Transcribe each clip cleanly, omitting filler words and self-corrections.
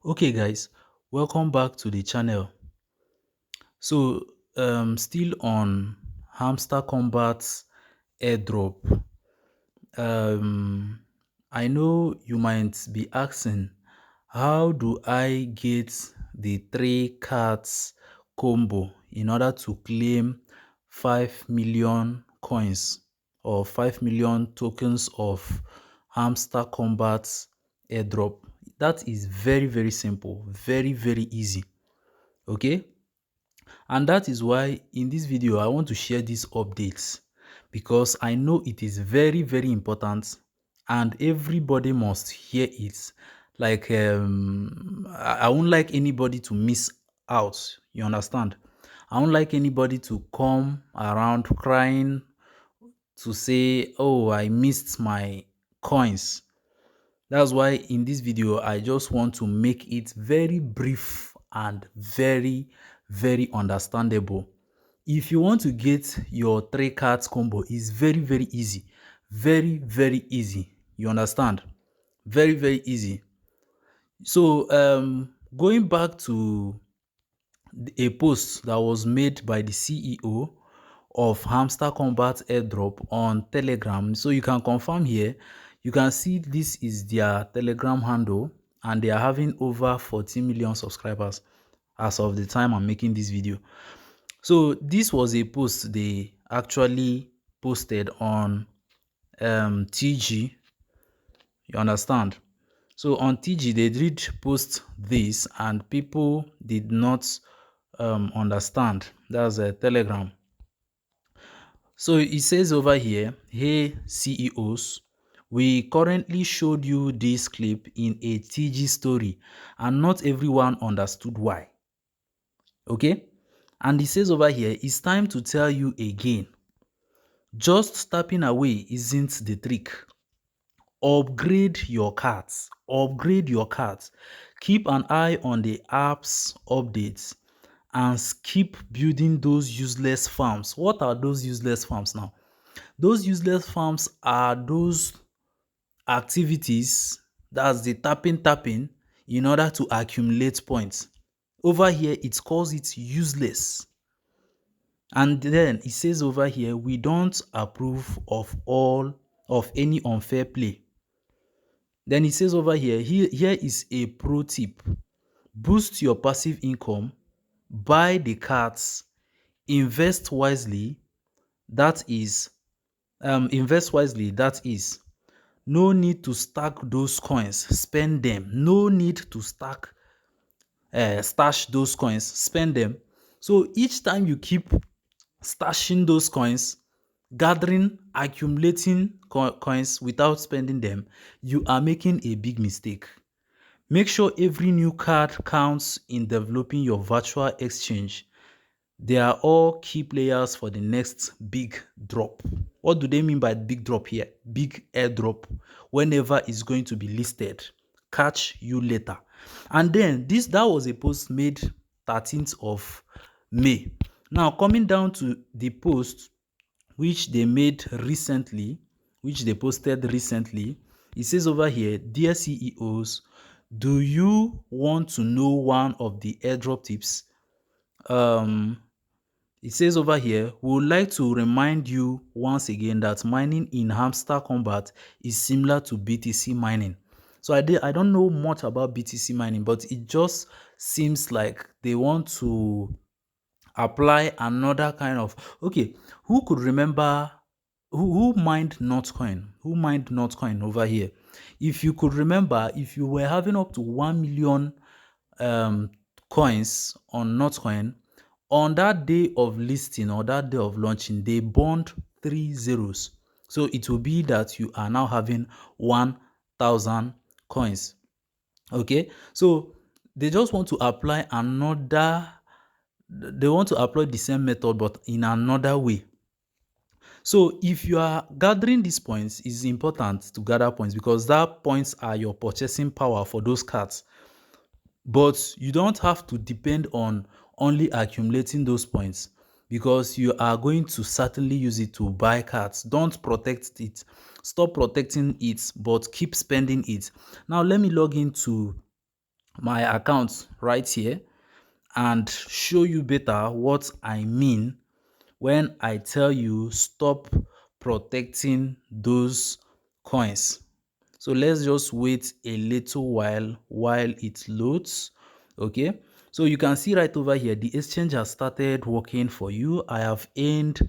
Okay guys, welcome back to the channel. Still on Hamster Kombat Airdrop. Um I know you might be asking, how do I get the three cards combo in order to claim 5 million coins or 5 million tokens of Hamster Kombat Airdrop? That is very simple, very easy. Okay, and that is why in this video I want to share these updates, because I know it is very important and everybody must hear it. I won't like anybody to miss out, you understand? I won't like anybody to come around crying to say, oh, I missed my coins. That's why in this video, I just want to make it very brief and very understandable. If you want to get your three cards combo, is very easy. Very easy. You understand? Very easy. Going back to a post that was made by the CEO of Hamster Kombat Airdrop on Telegram. So you can confirm here. You can see this is their Telegram handle and they are having over 14 million subscribers as of the time I'm making this video. So this was a post they actually posted on TG. You understand? So on TG, they did post this and people did not understand. That's a Telegram. So it says over here, hey CEOs, we currently showed you this clip in a TG story and not everyone understood why. Okay? And it says over here, it's time to tell you again. Just tapping away isn't the trick. Upgrade your cards. Upgrade your cards. Keep an eye on the app's updates and keep building those useless farms. What are those useless farms now? Those useless farms are those activities, that's the tapping in order to accumulate points. Over here, it calls it useless. And then it says over here, we don't approve of any unfair play. Then it says over here, here is a pro tip. Boost your passive income, buy the cards, invest wisely. That is, no need to stack those coins, spend them. No need to stash those coins, spend them. So each time you keep stashing those coins, gathering, accumulating coins without spending them, you are making a big mistake. Make sure every new card counts in developing your virtual exchange. They are all key players for the next big drop. What do they mean by big drop here? Big airdrop, whenever it's going to be listed. Catch you later. And then that was a post made 13th of May. Now coming down to the post which they made recently, which they posted recently, it says over here, dear CEOs, do you want to know one of the airdrop tips? It says over here, we would like to remind you once again that mining in Hamster Kombat is similar to BTC mining. So I don't know much about BTC mining, but it just seems like they want to apply another kind of, okay, who could remember who mined Notcoin? Who mined Notcoin over here? If you could remember, if you were having up to 1 million coins on Notcoin, on that day of listing or that day of launching, they burned 3 zeros. So it will be that you are now having 1,000 coins. Okay, so they just want to apply they want to apply the same method but in another way. So if you are gathering these points, it's important to gather points because that points are your purchasing power for those cards. But you don't have to depend on only accumulating those points because you are going to certainly use it to buy cards. Don't protect it. Stop protecting it, but keep spending it. Now let me log into my account right here and show you better what I mean when I tell you stop protecting those coins. So let's just wait a little while it loads. Okay, so you can see right over here the exchange has started working for you. I have earned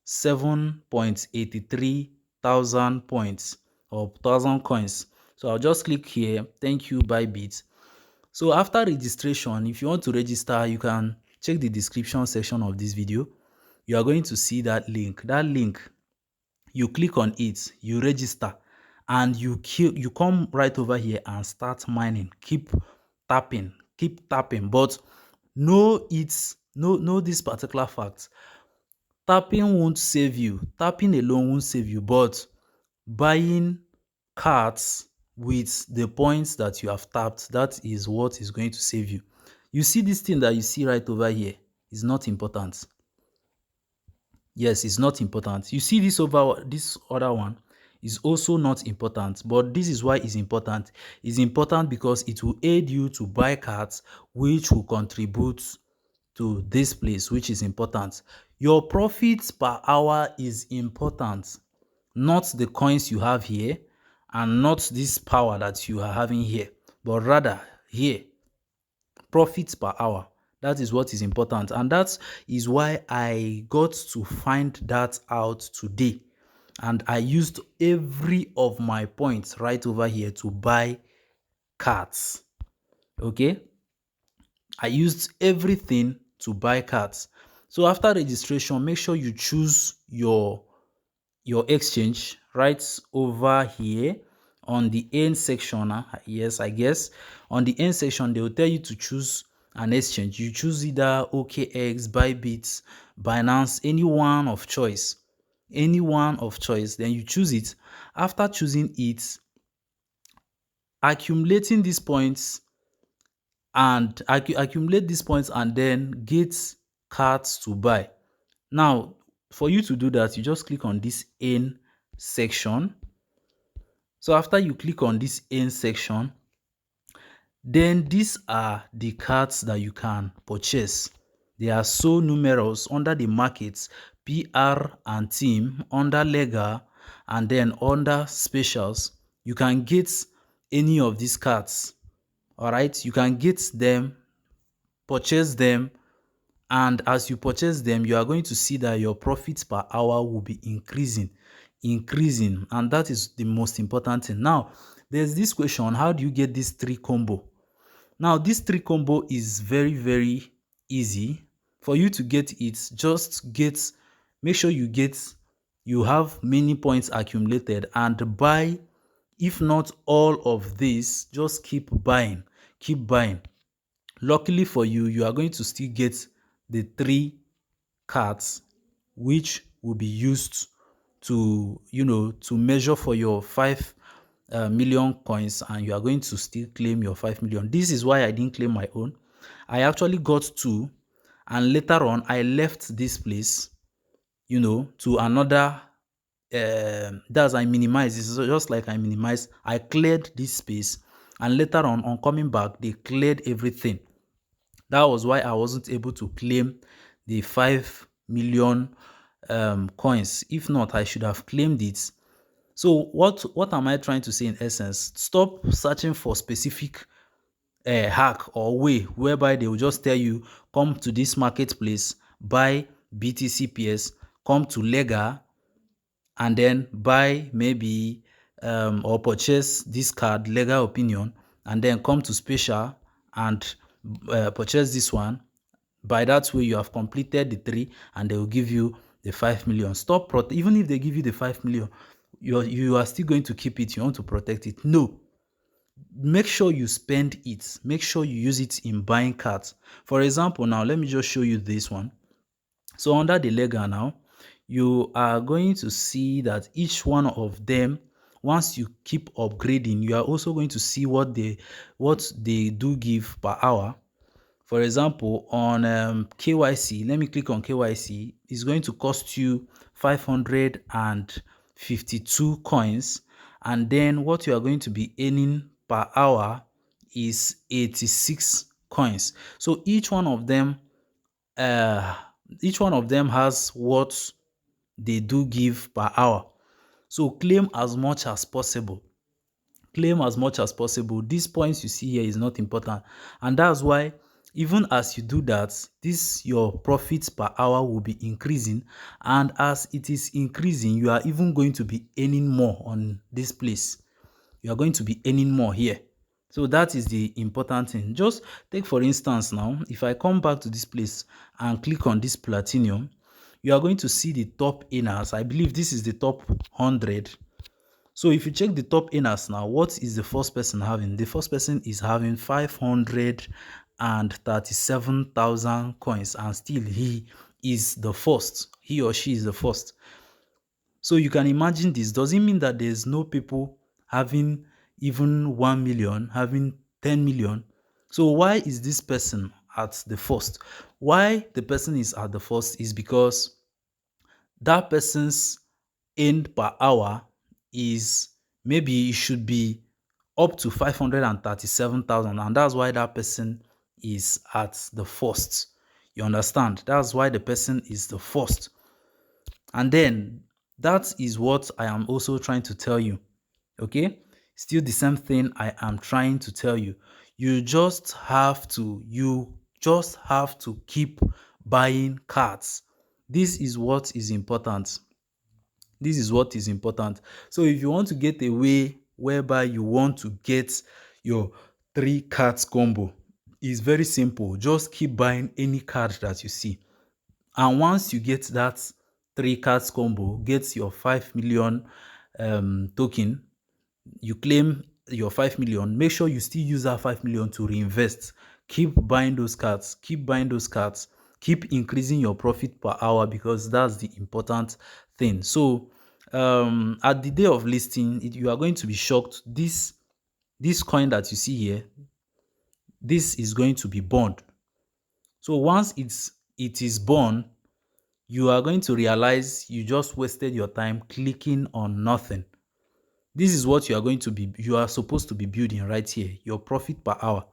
7.83 thousand points or thousand coins. So I'll just click here, thank you Bybit. So after registration, if you want to register, you can check the description section of this video. You are going to see that link. That link, you click on it, you register, and you come right over here and start mining. Keep tapping, but know this particular fact. Tapping won't save you. Tapping alone won't save you, but buying cards with the points that you have tapped, that is what is going to save you. You see this thing that you see right over here is not important. Yes, it's not important. You see this other one is also not important, but this is why it's important. It's important because it will aid you to buy cards which will contribute to this place, which is important. Your profits per hour is important, not the coins you have here and not this power that you are having here, but rather here, profits per hour. That is what is important, and that is why I got to find that out today, and I used every of my points right over here to buy cards. Okay, I used everything to buy cards. So after registration, make sure you choose your exchange right over here on the end section. Yes, I guess on the end section they will tell you to choose an exchange. You choose either OKX, Bybit, Binance, any one of choice. Any one of choice. Then you choose it. After choosing it, accumulating these points and accumulate these points and then get cards to buy. Now, for you to do that, you just click on this in section. So after you click on this in section, then these are the cards that you can purchase. They are so numerous under the markets, PR and team, under legal, and then under specials. You can get any of these cards. All right, you can get them, purchase them, and as you purchase them, you are going to see that your profits per hour will be increasing, and that is the most important thing. Now, there's this question: how do you get this 3 combo? Now, this 3 combo is very easy. For you to get it, make sure you have many points accumulated and buy. If not all of this, just keep buying. Luckily for you, you are going to still get the 3 cards which will be used to measure for your 5 million coins, and you are going to still claim your 5 million. This is why I didn't claim my own. I actually got 2, and later on I left this place to another. That's I minimize. It's just like I minimize. I cleared this space, and later on coming back, they cleared everything. That was why I wasn't able to claim the 5 million coins. If not, I should have claimed it. So what am I trying to say in essence? Stop searching for specific hack or way whereby they will just tell you, come to this marketplace, buy BTCPS, come to Lega, and then buy maybe or purchase this card, Legal Opinion, and then come to Special and purchase this one. By that way, you have completed the 3, and they will give you the 5 million. Even if they give you the 5 million, you are still going to keep it. You want to protect it. No. Make sure you spend it. Make sure you use it in buying cards. For example, now let me just show you this one. So under the legal now, you are going to see that each one of them, once you keep upgrading, you are also going to see what they do give per hour. For example, on KYC, let me click on KYC. It's going to cost you 552 coins, and then what you are going to be earning per hour is 86 coins. So each one of them has what they do give per hour. So claim as much as possible. Claim as much as possible. These points you see here is not important, and that's why even as you do that, this your profits per hour will be increasing, and as it is increasing, you are even going to be earning more on this place. You are going to be earning more here. So that is the important thing. Just take for instance now, if I come back to this place and click on this platinum, you are going to see the top earners. I believe this is the top 100. So if you check the top earners now, what is the first person having? The first person is having 537,000 coins, and still he is the first. He or she is the first. So you can imagine this. Does it mean that there's no people having even 1 million, having 10 million? So why is this person at the first? Why the person is at the first is because that person's earned per hour is, maybe it should be up to 537,000, and that's why that person is at the first. You understand? That's why the person is the first. And then that is what I am also trying to tell you. Okay? Still the same thing I am trying to tell you. You just have to keep buying cards. This is what is important. This is what is important. So if you want to get a way whereby you want to get your 3 cards combo, it's very simple. Just keep buying any card that you see. And once you get that 3 cards combo, get your 5 million token, you claim your 5 million, make sure you still use that 5 million to reinvest. Keep buying those cards, keep increasing your profit per hour, because that's the important thing. So at the day of listing, you are going to be shocked. This coin that you see here, this is going to be burned. So once it is born, you are going to realize you just wasted your time clicking on nothing. This is what you are supposed to be building right here, your profit per hour.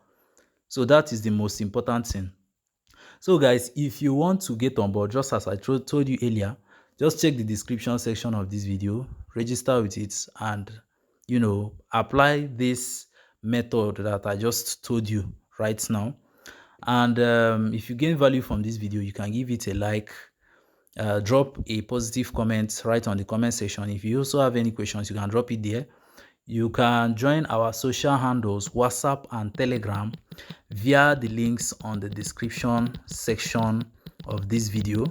So that is the most important thing. So guys, if you want to get on board, just as I told you earlier, just check the description section of this video, register with it, and apply this method that I just told you right now. And if you gain value from this video, you can give it a like, drop a positive comment right on the comment section. If you also have any questions, you can drop it there. You can join our social handles, WhatsApp and Telegram, via the links on the description section of this video.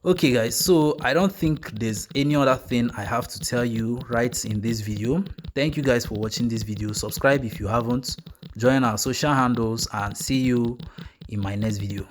Okay guys, so I don't think there's any other thing I have to tell you right in this video. Thank you guys for watching this video. Subscribe if you haven't, join our social handles, and see you in my next video.